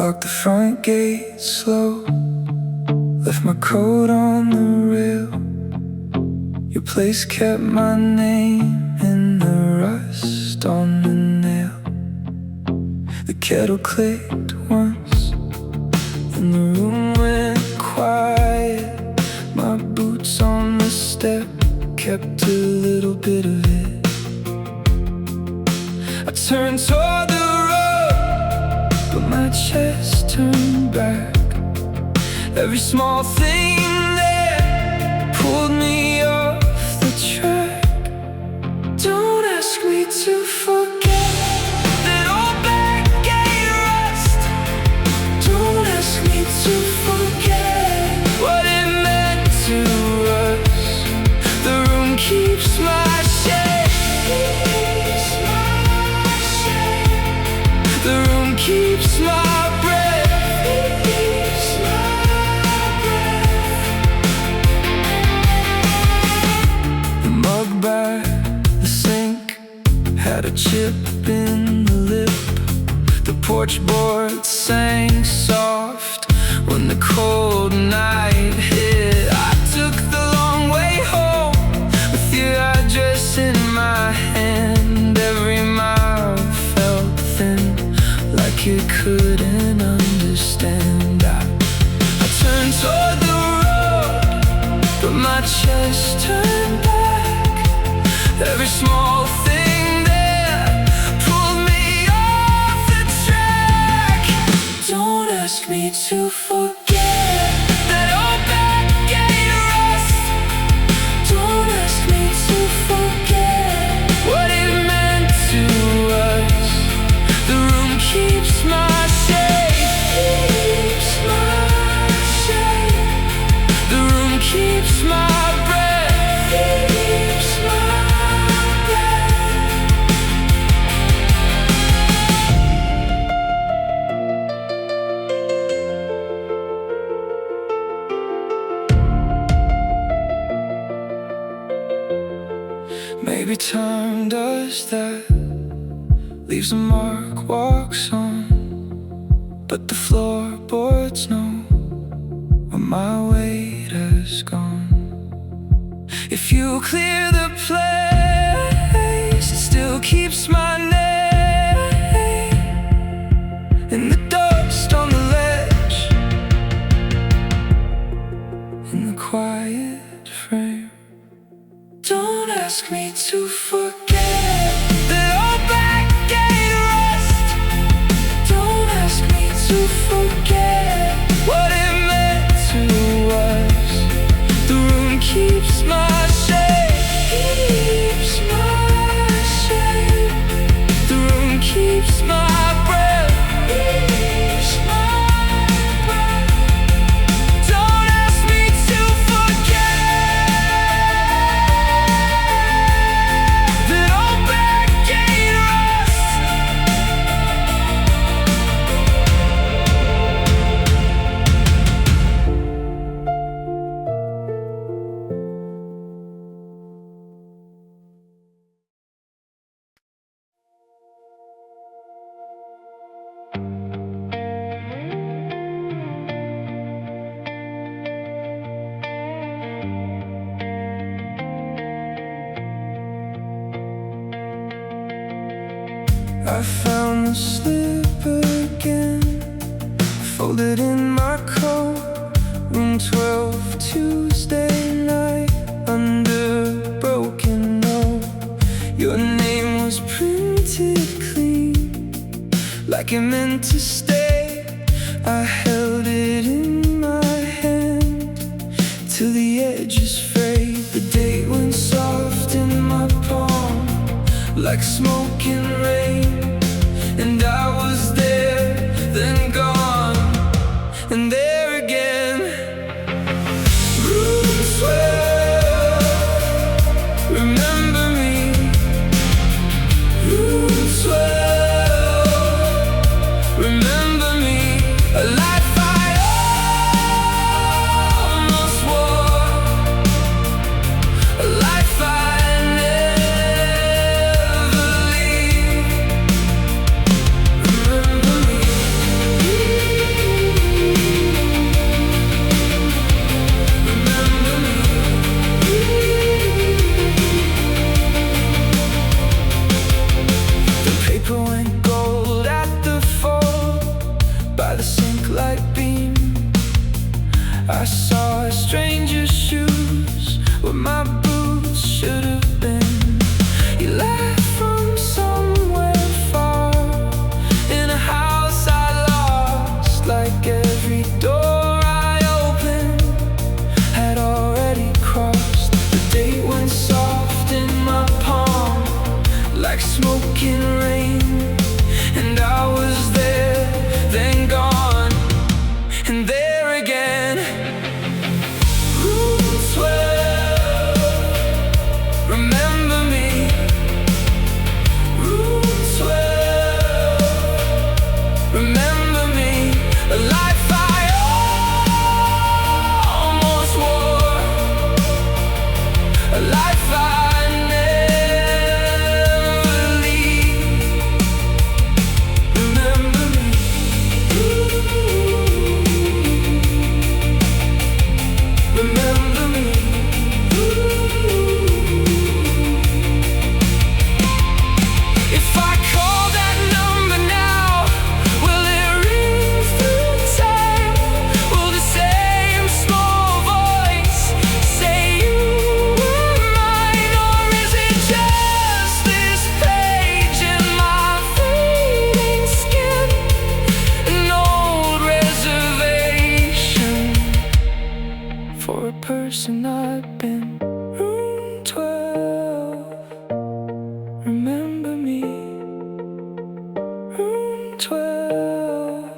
Locked the front gate slow, left my coat on the rail. Your place kept my name in the rust on the nail. The kettle clicked once and the room went quiet. My boots on the step kept a little bit of it. I turned toward the road, but my chest turned back. Every small thing there pulled me off the track. Don't ask me to forget that old back gate rust. Don't ask me to forget what it meant to us. The room keeps my shape. The room keeps my breath. The mug by the sink had a chip in the lip. The porch board sang soft when the cold night hit. I took the long way home with your address in my hand. Every mile felt thin, like it couldn't understand. I turned toward the road, but my chest turned back. Every small thing there pulled me off the track. Don't ask me to forget that old back gate rust. Don't ask me to forget what it meant to us. The room keeps my shape. Keeps my shape. The room keeps my breath. Keeps my Maybe time does that, leaves a mark, walks on, but the floorboards know where my weight has gone. If you clear the place, it still keeps my name in the dust on the ledge, in the quiet frame. Don't ask me to forget that old back gate rust. Don't ask me to forget what it meant to us. The room keeps my shape. Keeps my shape. The room keeps my breath. Keeps my breath. Don't ask me to forget that old back gate rust. I found the slip again, folded in my coat. Room 12, Tuesday night, under broken note. Your name was printed clean, like it meant to stay. I held it in my hand till the edges frayed. The date went soft in my palm, like smoke and rain. And I was there, then gone, and there again. Room 12, remember me. Room 12, remember me. A life I almost wore, a life I never leave. Remember me. by the sink light beam. I saw a stranger's shoes where my boots should have been. You laughed from somewhere far in a house I lost. Like every door I opened had already crossed. The date went soft in my palm like smoking rain, and I was there, then gone, and there again. Room 12, remember me. Room 12, remember me. A life I almost wore, a life I never leave. Remember me. Remember me. If I call that number now, will it ring through time? Will the same small voice say you were mine? Or is it just this page in my fading skin, an old reservation for a person I've been? Room 12, remember me. Room 12,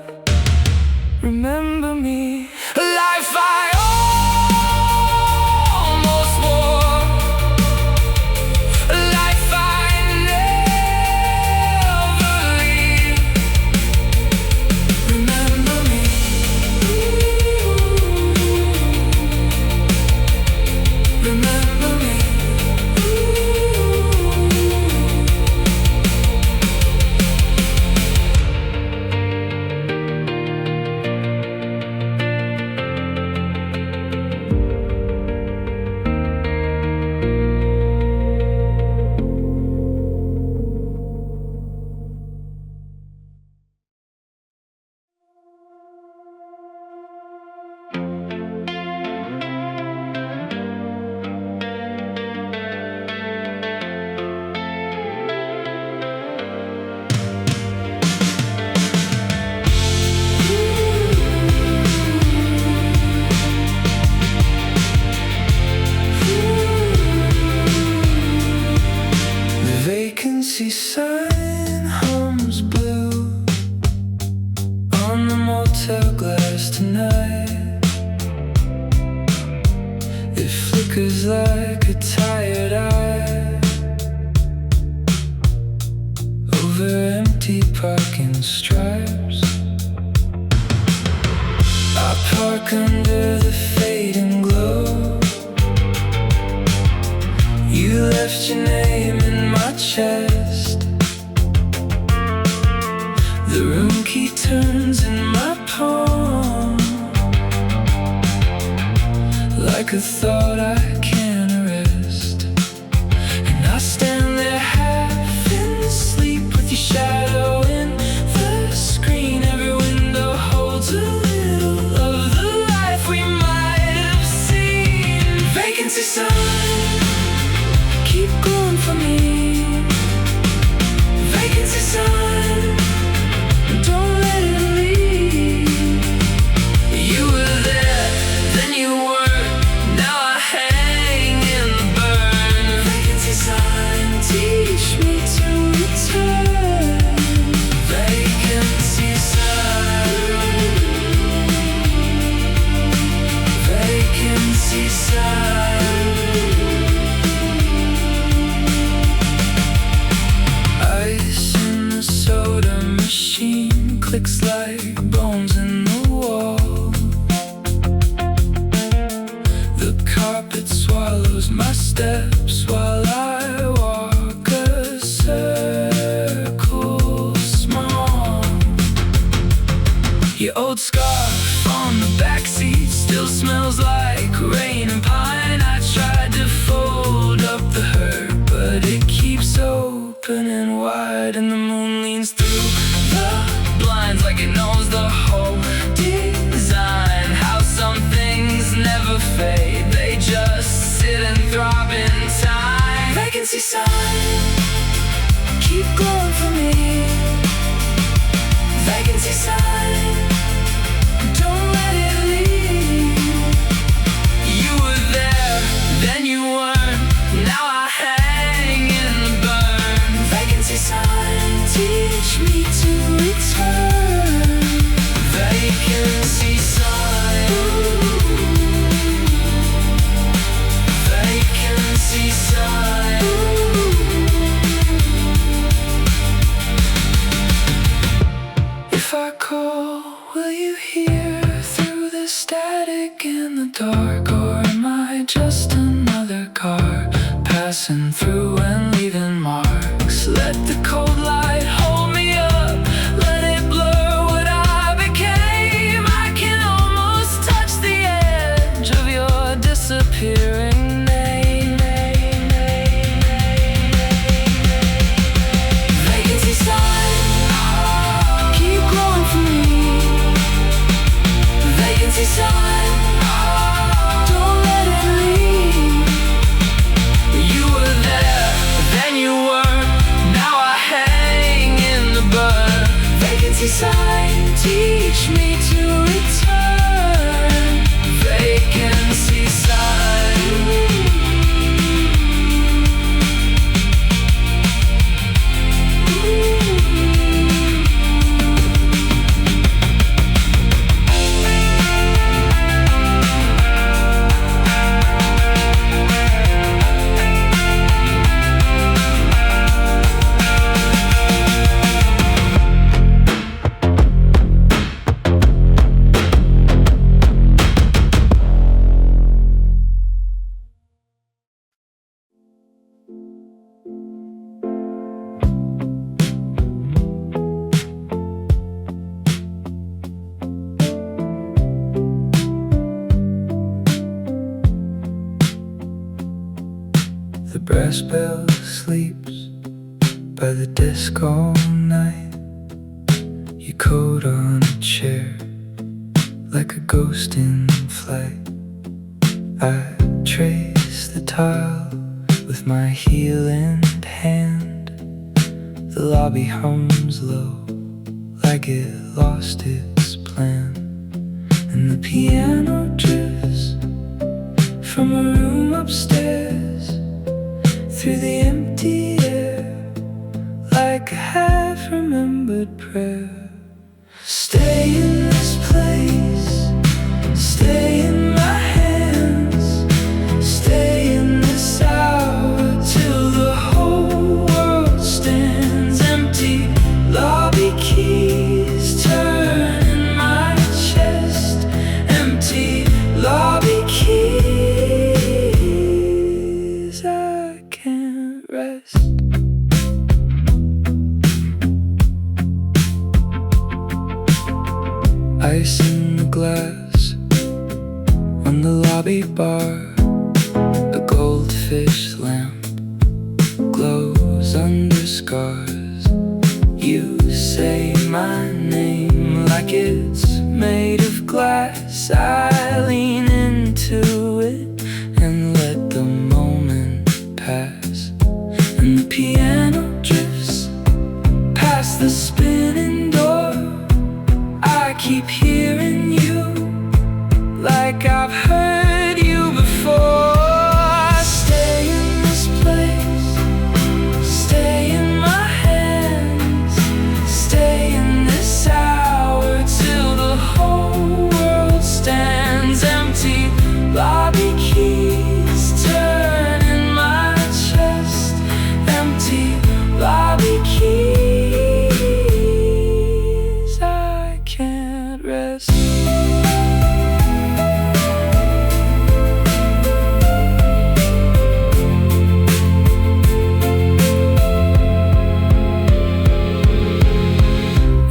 remember me. A life I almost wore, a life I never leave. Remember me. Remember me. The vacancy sign hums blue on the motel glass tonight. It flickers like a tired eye over empty parking stripes. I park under the fading glow. You left your name in my chest. The room key turns in my palm like a thought I can't arrest. And I stand there half in sleep with your shadow in the screen. Every window holds a little of the life we might have seen. Vacancy sign, keep going for me. Vacancy sign, don't let it leave. You were there, then you weren't. Now I hang in the burn. Vacancy sign, teach me to return. Vacancy sign, vacancy sign. Ice in the soda machine clicks like bones in the wall. The carpet swallows my steps while I walk a circle small. Your old scarf on the backseat still smells like rain and pine. I tried to fold up the hurt, but it keeps open and wide, and the moon leans through the blinds like it knows the the whole design. How some things never fade, they just sit and throb in time. Vacancy sign, keep glowing for me. Vacancy sign, don't let it leave. You were there, then you weren't. Now I hang in the burn. Vacancy sign, teach me to return. Vacancy sign. Vacancy sign. If I call, will you hear through the static in the dark? Or am I just another car passing through and leaving marks? Let the cold light hold me up, let it blur what I became. I can almost touch the edge of your disappearing name. Vacancy sign, keep glowing for me. Vacancy sign, don't let it leave. You were there, then you weren't. Now I hang in the burn. Vacancy sign, teach me to return. Vacancy sign. The brass bell sleeps by the desk all night. Your coat on a chair, like a ghost in flight. I trace the tile with my healed hand. The lobby hums low, like it lost its plan. And the piano drifts from a room upstairs through the empty air, like a half-remembered prayer. Stay in this place, stay in my hands, stay in this hour till the whole world stands empty. Lobby keys turn in my chest, empty lobby keys. I can't rest. Ice in the glass on the lobby bar. A goldfish lamp glows under scars. You say my name like it's made of glass. I lean into it and let the moment pass. And the piano drifts past the spinning door. I keep hearing you like I've heard you before. Stay in this place, stay in my hands, stay in this hour till the whole world stands empty. Lobby keys turn in my chest, empty lobby keys. I can't rest.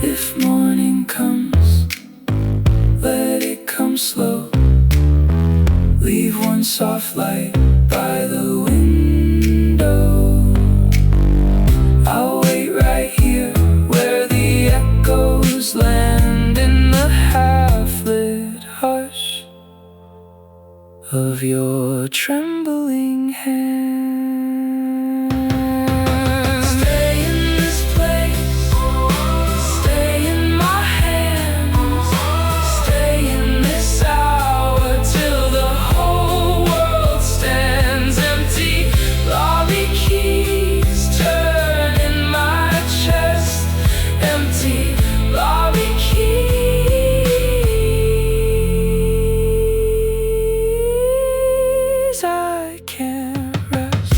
If morning comes, let it come slow. Leave one soft light by the window. I'll wait right here where the echoes land and of your trembling hand. Stay in this place, stay in my hands, stay in this hour till the whole world stands empty. Lobby keys turn in my chest, empty lobby keys. I can't rest.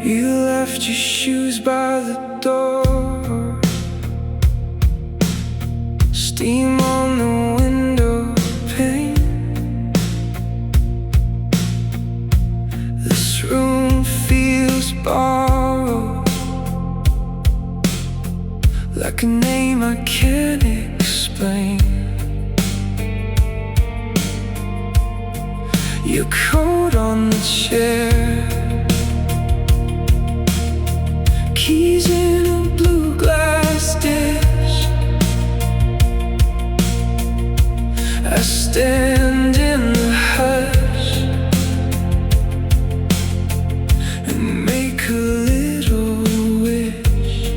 You left your shoes by the door, steam on the window pane. This room feels borrowed, like a name I can't explain. Your coat on the chair, keys in a blue glass dish. I stand in the hush and make a little wish.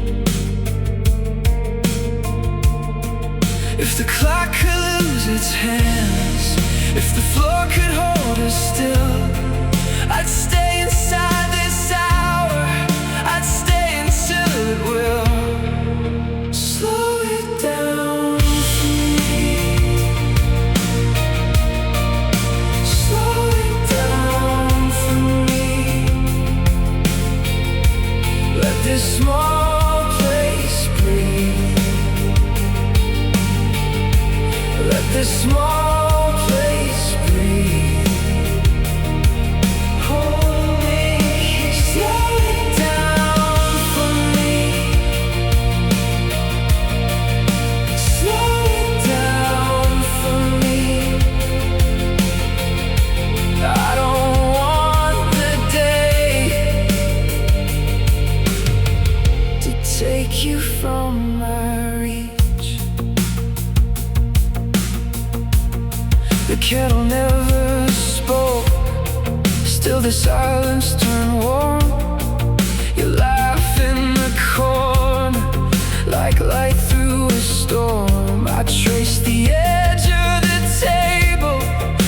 If the clock could lose its hands, if the floor could hold us still, I'd stay inside this hour, I'd stay until it will. Slow it down for me, slow it down for me. Let this small place breathe, let this small place breathe. Hold me, slow it down for me, slow it down for me. I don't want the day to take you from my reach. The kettle never spoke, still the silence turned warm. You laugh in the corner, like light through a storm. I trace the edge of the table,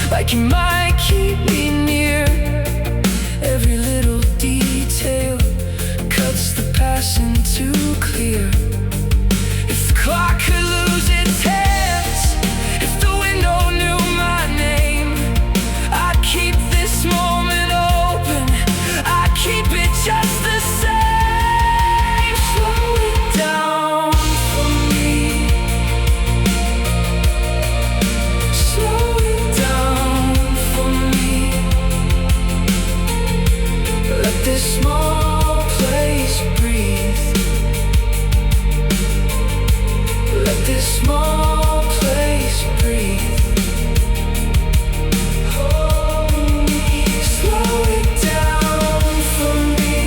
like you might keep me near. Every little detail cuts the past into clear. If the clock could lose its hands, if the window knew my name, I'd keep this moment open, I'd keep it just the same. Slow it down for me, slow it down for me. Let this small place breathe, let this small place breathe. Hold me, slow it down for me,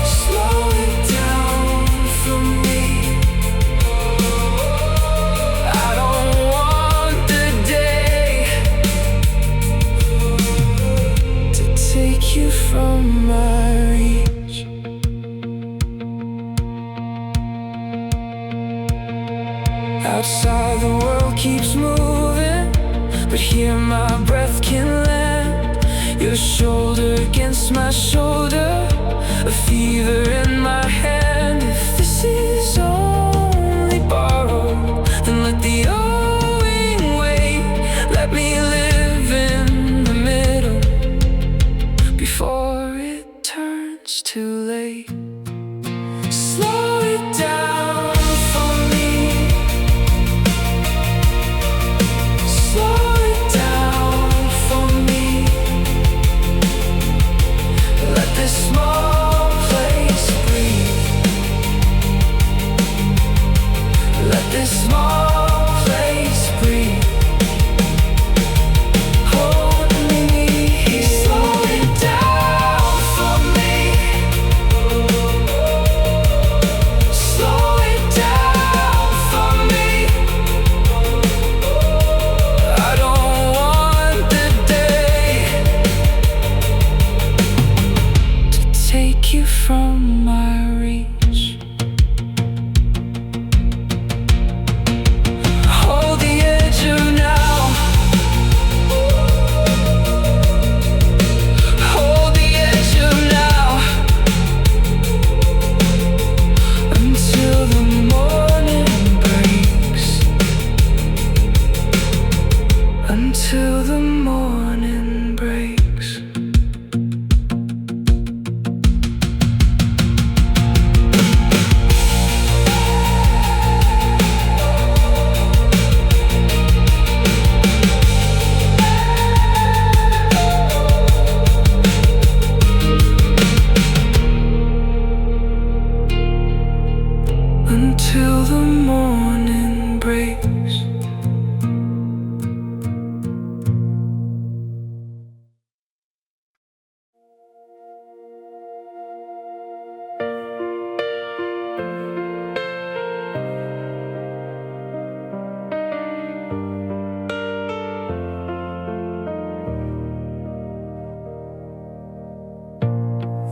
slow it down for me. I don't want the day to take you from my reach. Outside the world keeps moving, but here my breath can land. Your shoulder against my shoulder, a fever in my hand. If this is only borrowed, then let the owing wait. Let me live in the middle, until the morning breaks. Until the morning breaks.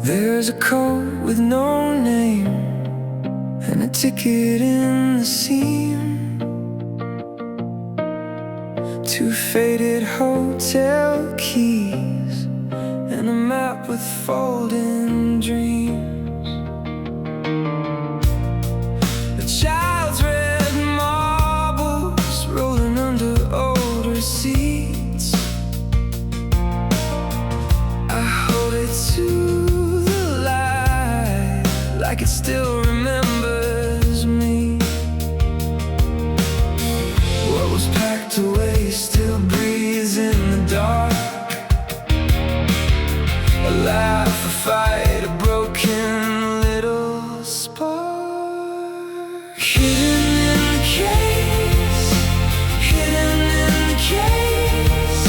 There's a coat with no name and a ticket in the seam, 2 faded hotel keys, and a map with folding dreams. A child's red marbles rolling under old receipts. I hold it to the light like it still remembers me. What was packed away still breathes in the dark. A laugh, a fight, a broken little spark. Hidden in the case, hidden in the case.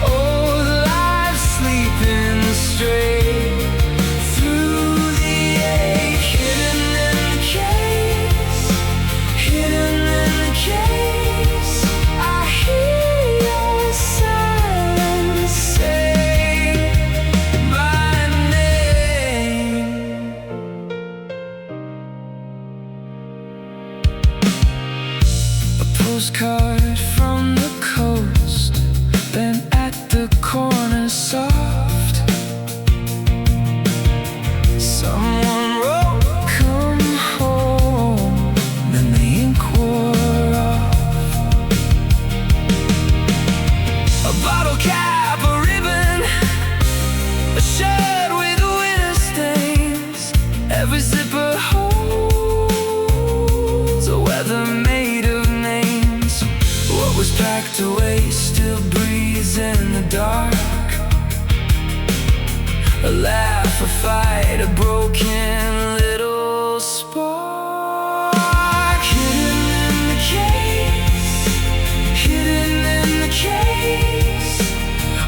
Oh, the life sleeping straight through the ache. Hidden in the case, hidden in the case. I hear your silence say my name. A postcard from the coast, bent at the corner soft. Someone wrote, "Come home," then the ink wore off. A bottle cap, a ribbon, a shirt with winter stains. Every zipper holds a weather made of names. What was packed away still breathes in the dark. A laugh, a fight, a broken little spark. Hidden in the case, hidden in the case.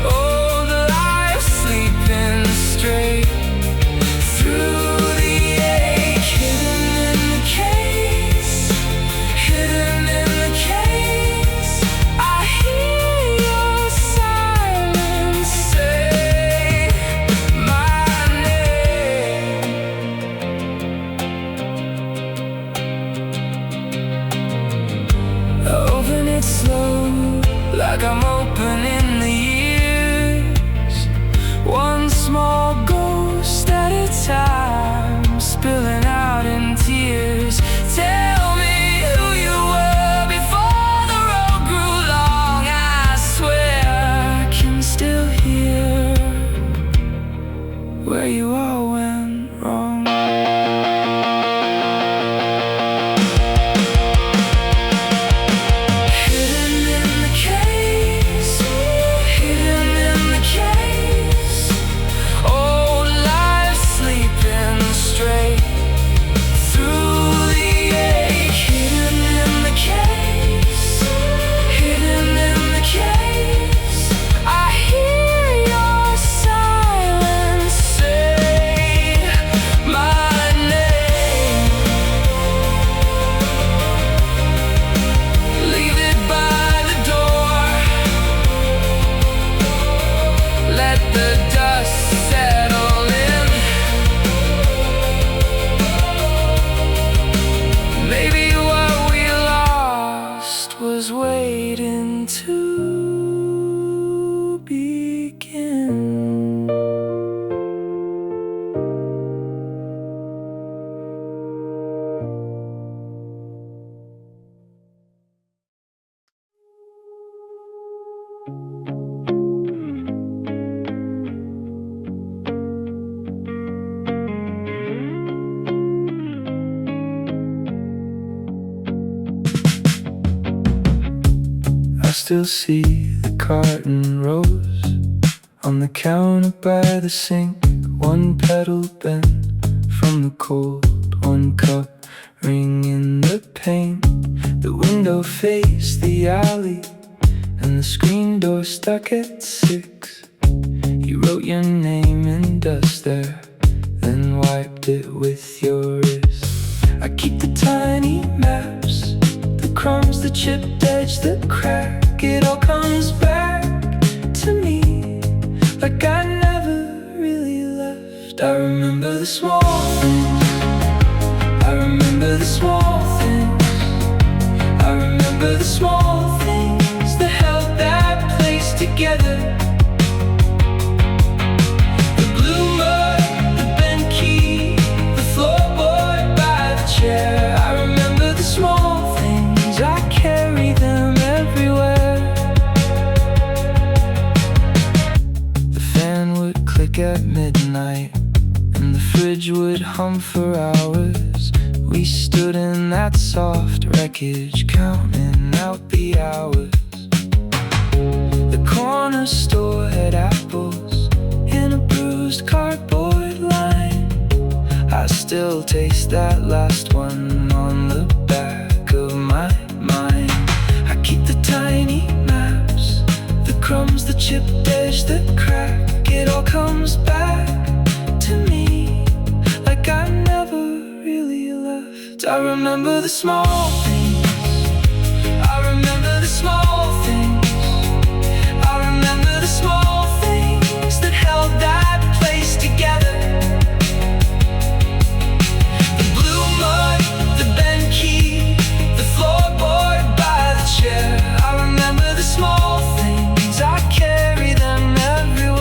Oh, the life sleeping straight through the ache. Hidden in the case, hidden in the case. I hear your silence say my name. I open it slow, like I'm opening the years. One small ghost at a time, spilling out in tears. Tell me who you were before the road grew long. I swear I can still hear where you all went wrong. Hidden in the case, hidden in the case. Oh, life sleeping straight I still see the carton rose on the counter by the sink, one petal bent from the cold, one cup ring in the pane. The window faced the alley and the screen door stuck at 6. You wrote your name in dust there, then wiped it with your wrist. I keep the tiny maps, the crumbs, the chipped edge, the crack. It all comes back to me like I never really left. I remember the small things, I remember the small things, I remember the small things that held that place together. The blue mud, the bent key, the floorboard by the chair. I remember the small things, I carry them everywhere. The fan would click at midnight and the fridge would hum for hours. We stood in that soft wreckage, counting out the hours. The corner store had apples in a bruised cardboard line. I still taste that last one on the back of my mind. I keep the tiny maps, the crumbs, the chipped edge, the crack. It all comes back to me like I never really left. I remember the small things, I remember the small things, I remember the small things that held that place together. The blue mud, the bent key, the floorboard by the chair. I remember the small things, I carry them everywhere.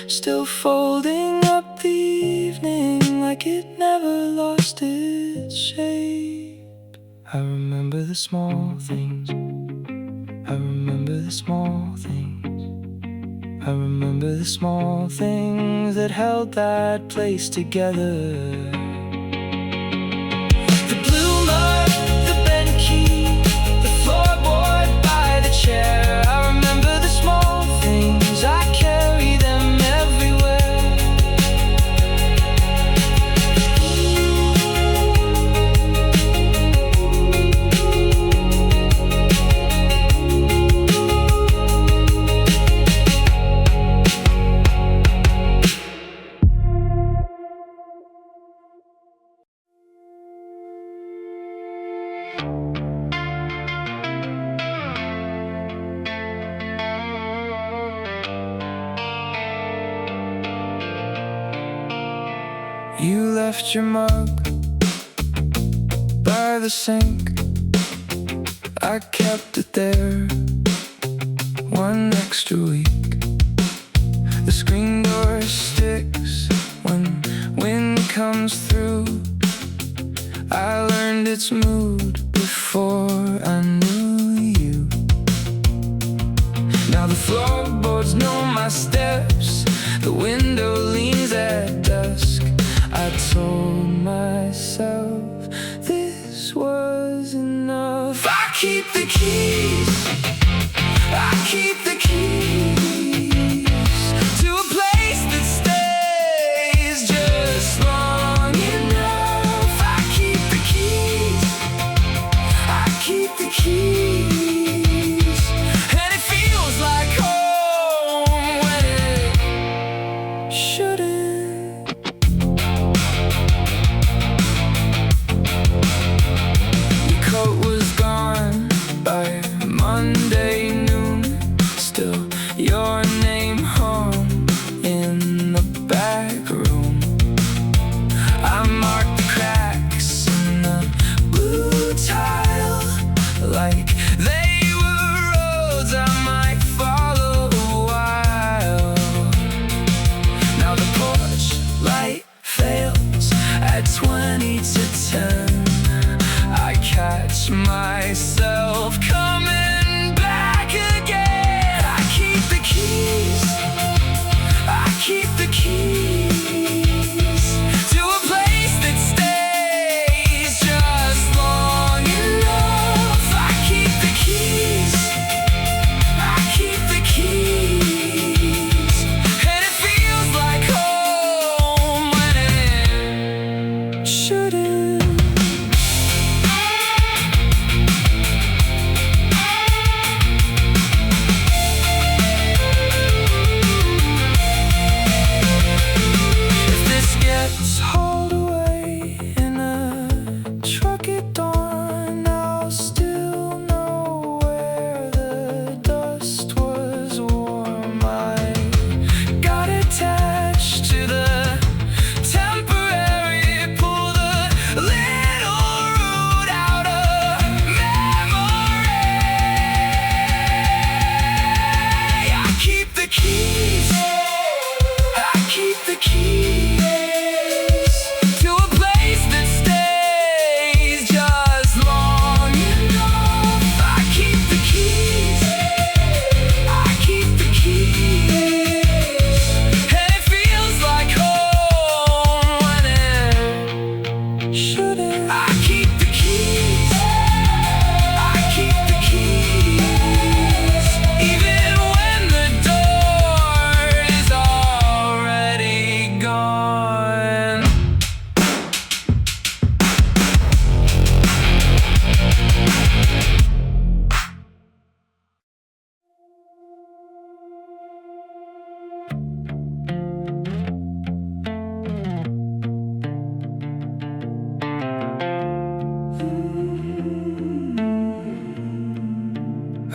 Still folding up the evening like it never lost its shape. I remember the small things, I remember the small things, I remember the small things that held that place together. The blue mud, the bent key, the floorboard by the chair. I remember the small things, I carry them everywhere. You left your mug by the sink, I kept it there one extra week. The screen door sticks when wind comes through. I learned its mood before I knew you. Now the floorboards know my steps, the window leans at dusk. I told myself this was enough. I keep the keys, I keep the keys to a place that stays just long enough. I keep the keys, I keep the keys, and it feels like home when it shouldn't.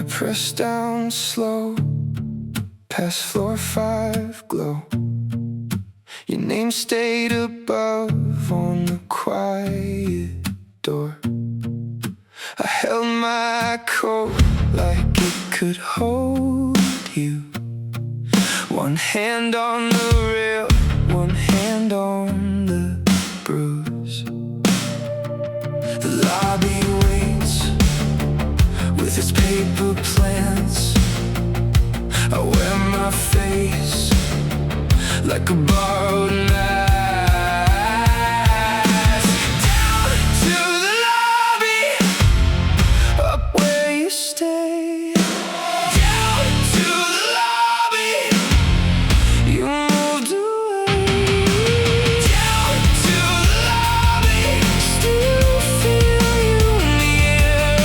press down slow, past floor 5 glow. Your name stayed above on the quiet door. I held my coat like it could hold you. One hand on the rail, one hand on the bruise. The lobby waits with its paper plans. I wear my face like a borrowed mask. Down to the lobby, up where you stay. Down to the lobby, you moved away. Down to the lobby, still feel you in the air.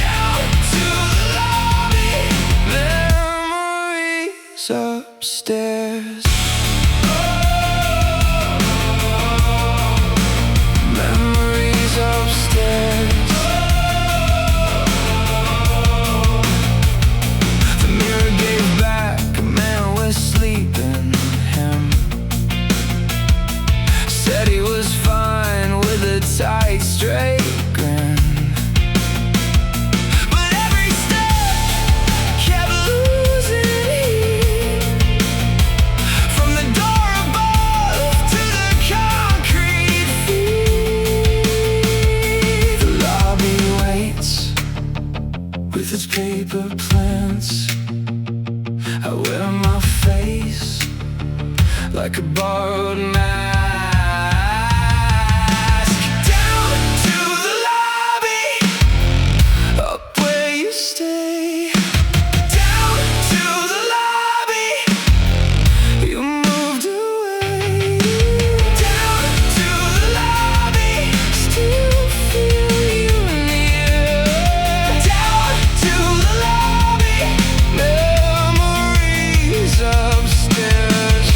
Down to the lobby, memories upstairs. Memories upstairs. The mirror gave back a man with sleep in him. Said he was fine with a tight, straight grin. But every step kept losing heat. From the door above to the concrete feet. The lobby waits with its paper plans. I wear my face like a borrowed mask. Down to the lobby, up where you stay. Down to the lobby, you moved away. Down to the lobby, still feel you in the air. Down to the lobby, memories upstairs.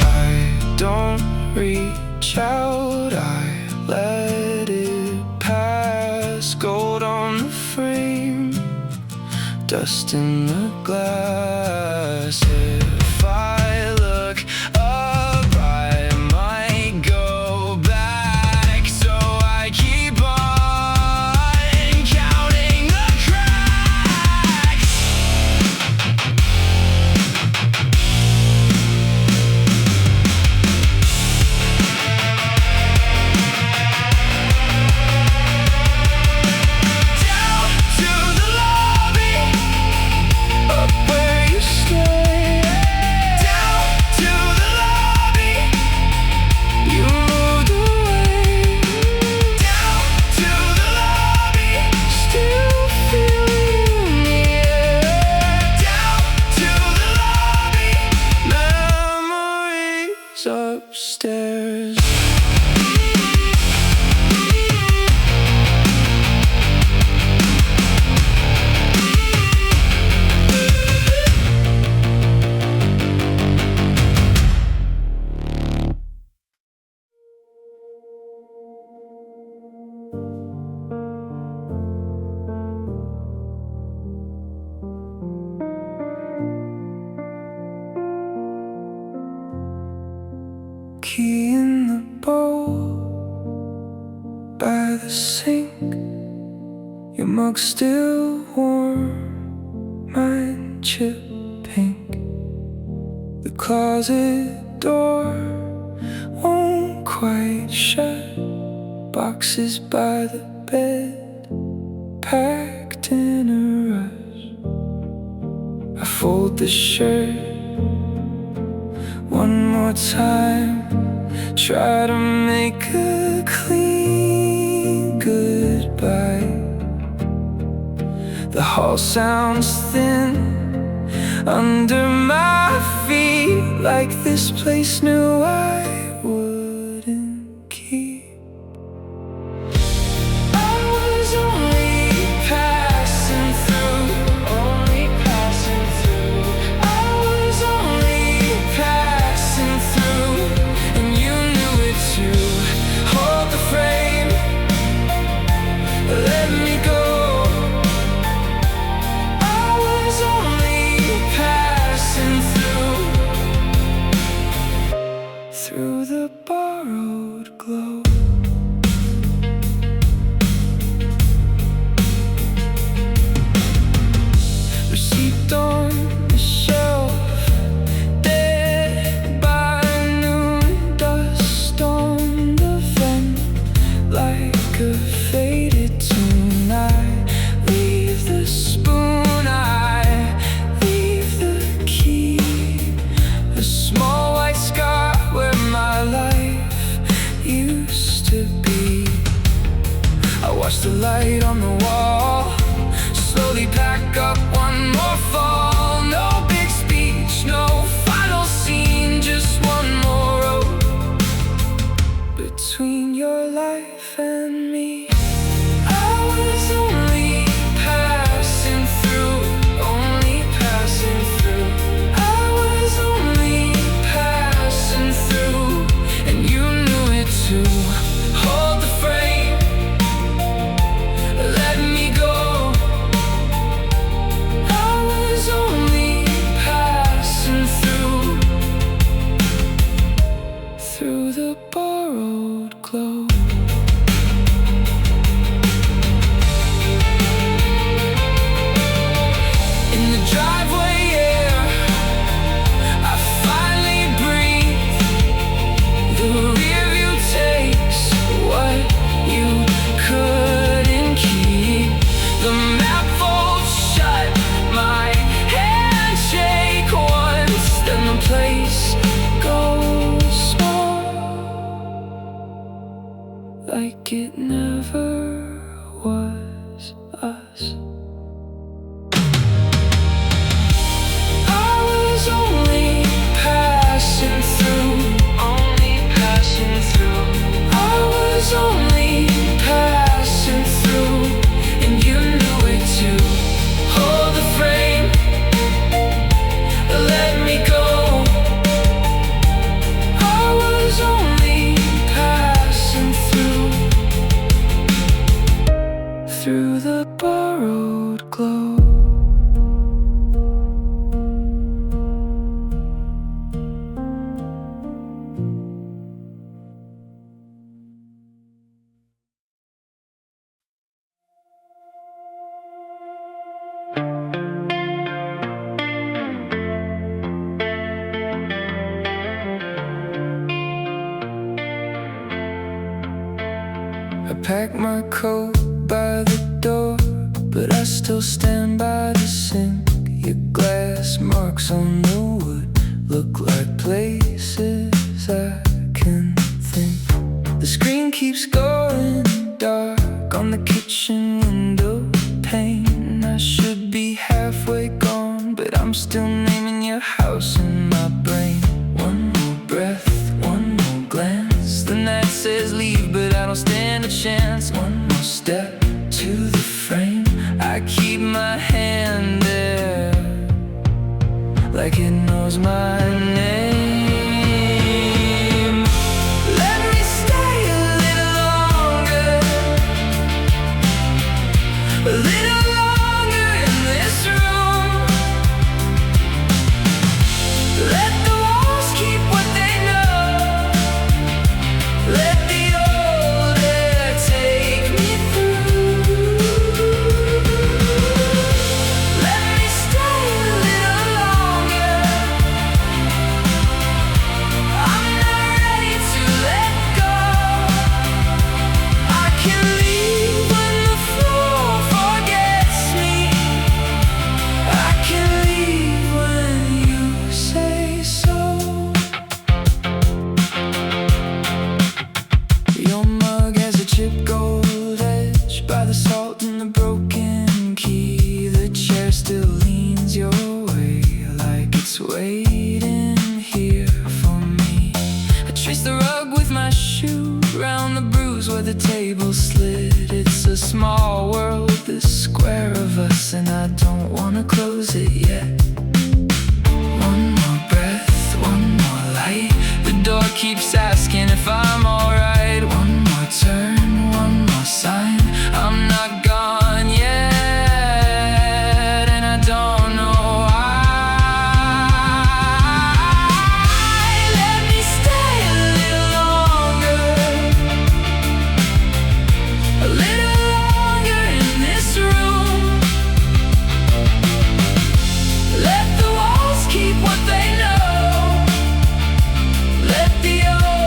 I don't reach out, I let it pass. Gold on the frame, dust in the glass. If I look up, I might go back. So I keep on counting the cracks. Down to the lobby, up where you stay. Down to the lobby, you moved away. Down to the lobby, still feel you in the air. Down to the lobby, memories upstairs. Key in the bowl by the sink. Your mug still warm, mine chip pink. The closet door won't quite shut. Boxes by the bed, packed in a rush. I fold the shirt one more time, try to make a clean goodbye. The hall sounds thin under my feet, like this place knew I wouldn't keep. I was only passing through, only passing through. I was light on the wall. Slowly pack up one more fall. No big speech, no final scene, just one more road between your life and me. I was only passing through, only passing through. I was only passing through, and you knew it too. Hold the frame, let me go. I was only passing through the borrowed glow. Like it never was us. I was only passing through, only passing through. I was only passing through, and you knew it too. Hold the frame, let me go. I was only passing through the borrowed glow. I packed my coat by the door, but I still stand by the sink. Your glass marks on the wood look like places I can think. The screen keeps going dark on the kitchen window pane. I should be halfway gone, but I'm still naming your house in my brain. One more breath, one more glance. The night says leave, but I don't stand a chance. One more step to the frame, I keep my hand there, like it knows my name. Let me stay a little longer, a little longer in this room. Let the walls keep what they know. Let the old air take me through. Let me stay a little longer. I'm not ready to let go. I can leave when the floor forgets me. I can leave when you say so. Your mug has a chipped gold edge by the salt and the broken key. The chair still leans your way, like it's waiting here for me. I trace the rug with my shoe round the bruise where the table slid. It's a small world, this square of us, and I don't wanna close it yet. One more breath, one more light. The door keeps asking if I'm alright. One more turn, one more sign. I'm not gone yet, and I don't know why. Let me stay a little longer, a little longer in this room. Let the walls keep what they know. Let the old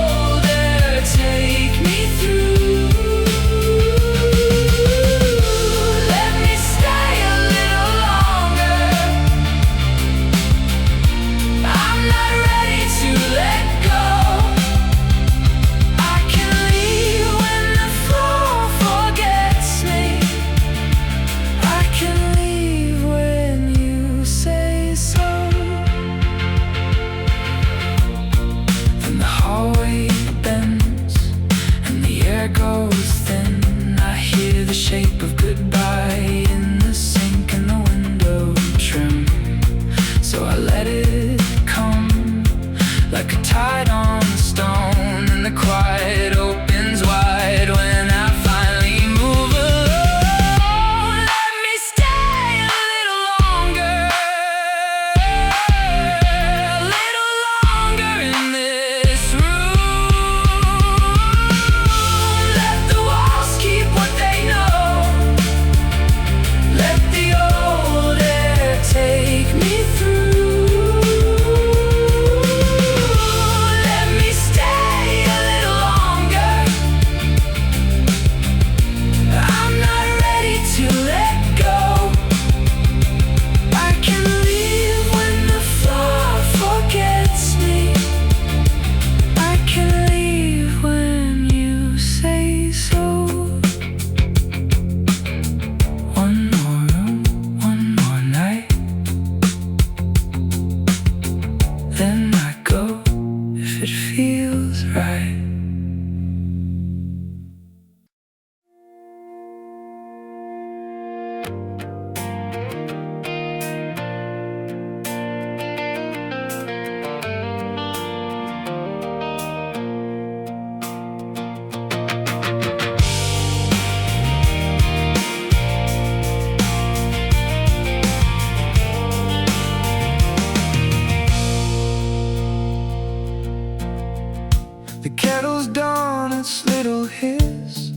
The kettle's dawn, its little hiss.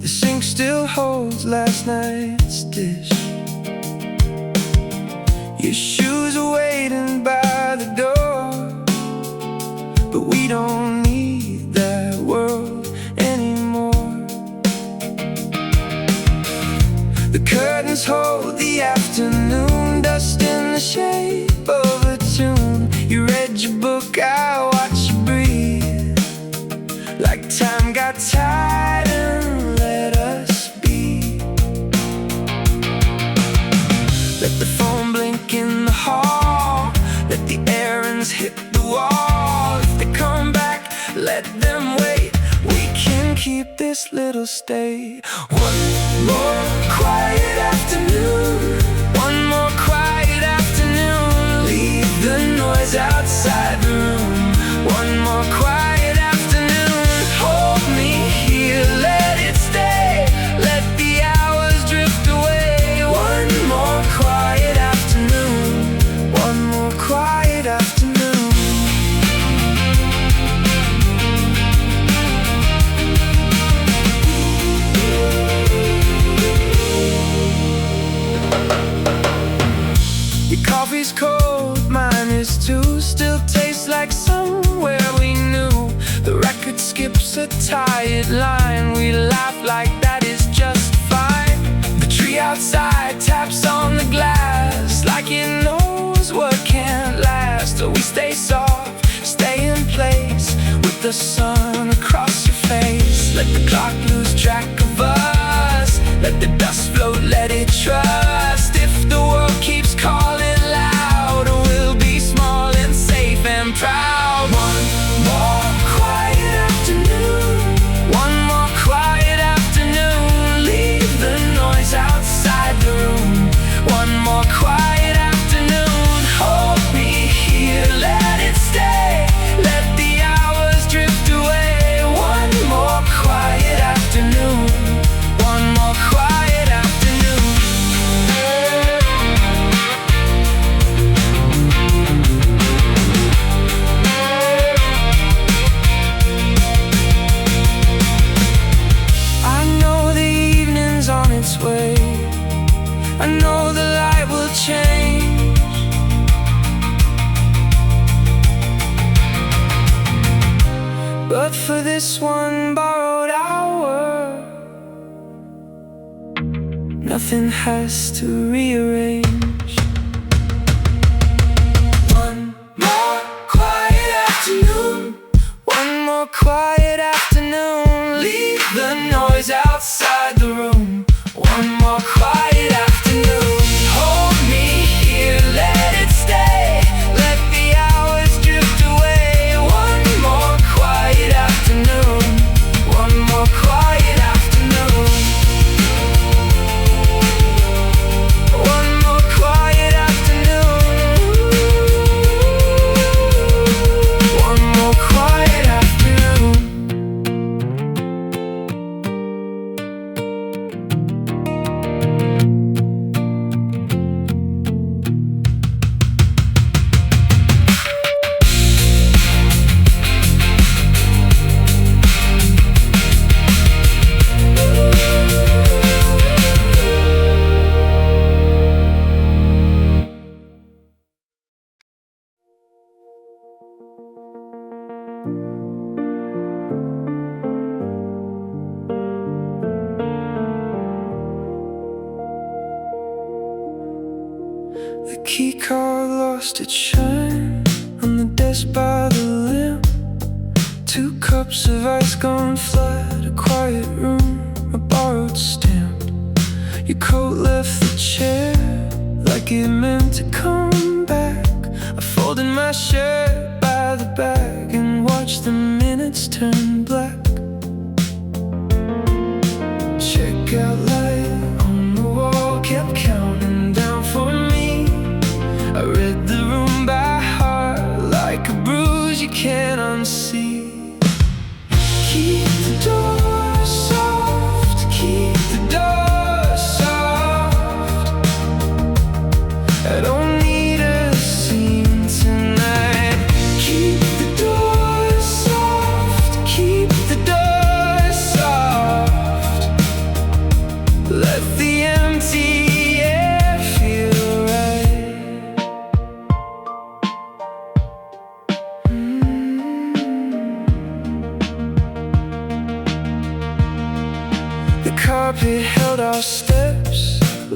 The sink still holds last night's dish. Your shoes are waiting by the door, but we don't need that world anymore. The curtains hold the afternoon, dust in the shape of a tune. You read your book, I watch you breathe, like time got tired and let us be. Let the phone blink in the hall, let the errands hit the wall. If they come back, let them wait. We can keep this little state. One more quiet afternoon, one more quiet afternoon. Leave the noise outside the room. One more quiet afternoon. Hold me here, let it stay. Let the hours drift away. One more quiet afternoon, one more quiet afternoon. Your coffee's cold, mine is too. Still tastes like somewhere we knew. The record skips a tired line. We laugh like that is just fine. The tree outside taps on the glass, like it knows what can't last. So we stay soft, stay in place, with the sun across your face. Let the clock lose track of us, let the dust float, let it trust. If the world keeps calling loud, we'll be small and safe and proud. One more quiet afternoon, one more quiet afternoon. Leave the noise outside the room. One more quiet afternoon. Hold me here, let it stay. Let the hours drift away. One more quiet afternoon, one more quiet afternoon. I know the evening's on its way, I know the light will change. But for this one borrowed hour, nothing has to rearrange. One more quiet afternoon, one more quiet afternoon. Leave the noise outside the room. One more quiet afternoon. Hold me here, let it stay. Let the hours drift away. One more quiet afternoon, one more quiet afternoon. One more quiet afternoon, one more quiet afternoon. The key card lost its shine on the desk by the lamp. 2 cups of ice gone flat, a quiet room, a borrowed stamp. Your coat left the chair like it meant to come back. I folded my shirt by the bag and watched the minutes turn black. Checkout light on the wall kept counting down for me. I read the room by heart like a bruise you can't unsee. Keep the door soft, keep the door soft. I don't need a scene tonight. Keep the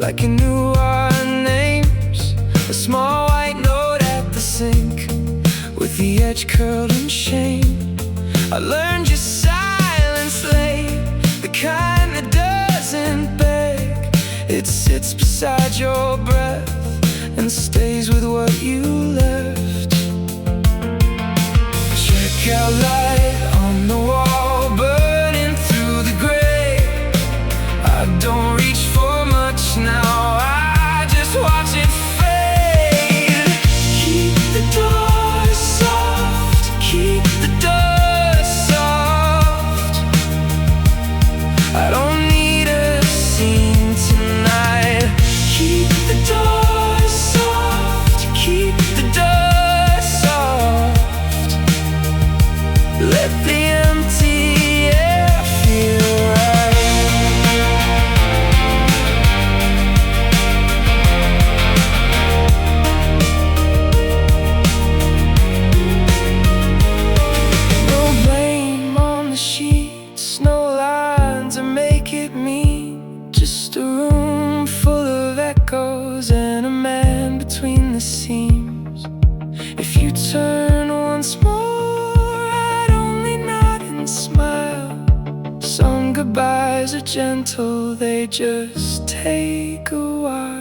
like you knew our names. A small white note at the sink, with the edge curled in shame. I learned your silence late, the kind that doesn't beg. It sits beside your breath and stays with what you left. Check out light on the wall, burning through the gray. I don't reach for much now, I just watch it fade. Keep the door soft, keep the dust soft. I don't need a scene tonight. Keep the door soft, keep the dust soft. Let the empty air feel right. No blame on the sheets, no line to make it mean. Just a room full of echoes and a man between the seams. If you turn once more, I'd only nod and smile. Some goodbyes are gentle, they just take a while.